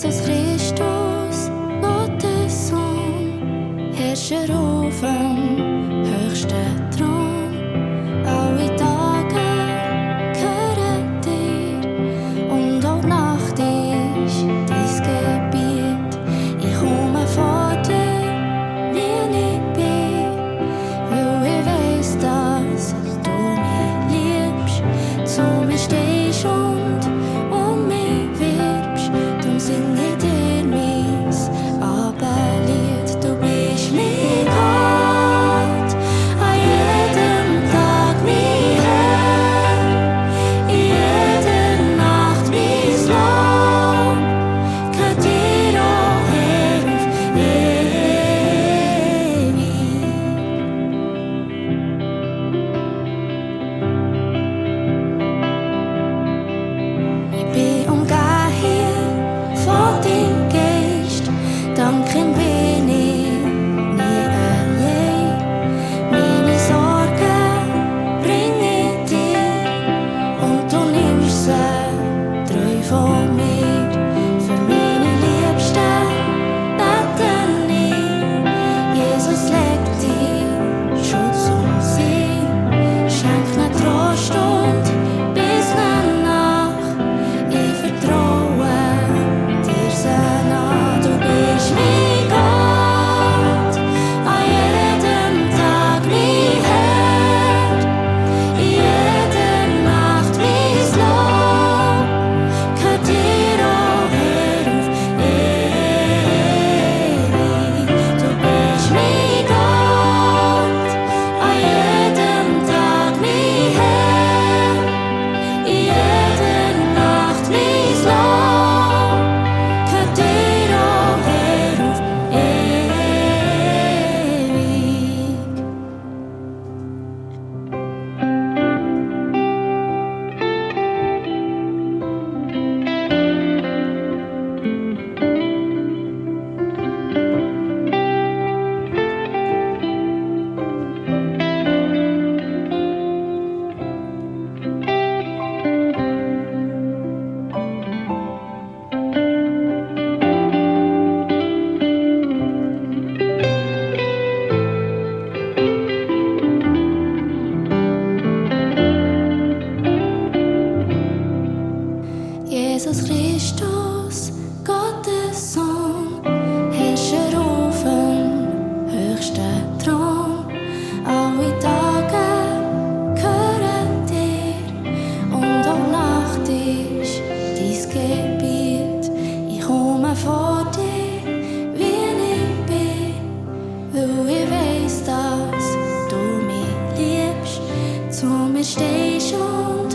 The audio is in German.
Jesus Christus, Gottes Sohn, Herrscher auf dem höchsten Thron. Alle Tage gehören dir und auch Nacht ist dein Gebiet. Ich komme vor dir, wie ich bin, weil ich weiss, dass du mich liebst, zu mir stehst und um mich wirbst. Drum sing ich dir mein Abendlied. Du bist mein Gott, an jedem Tag mein Herr, in jeder Nacht mein Lob, gehört dir auch her auf ewig. Ich bin umgeben hier von deinem Geist, dank ihm bin ich nie allein. Meine Sorgen bring ich dir und du nimmst sie treu von mir. Für meine Liebsten beten ich, Jesus legt dir Schutz und Sinn, schenkt mir Trost und bis nach. Ich vertraue dir sehr nah. Du bist mein Gott, an jedem Tag mein Herr, in jeder Nacht mein Lob, gehört dir auch her auf ewig. Du bist mein Gott, an jedem Tag mein Herr, in jeder Nacht mein Lob, gehört dir auch her auf ewig. Jesus Christus, Gottes Sohn, Herrscher auf dem höchsten Thron. Alle Tage gehören dir und auch Nacht ist dein Gebiet. Ich komme vor dir, wie ich bin, weil ich weiss, dass du mich liebst, zu mir stehst und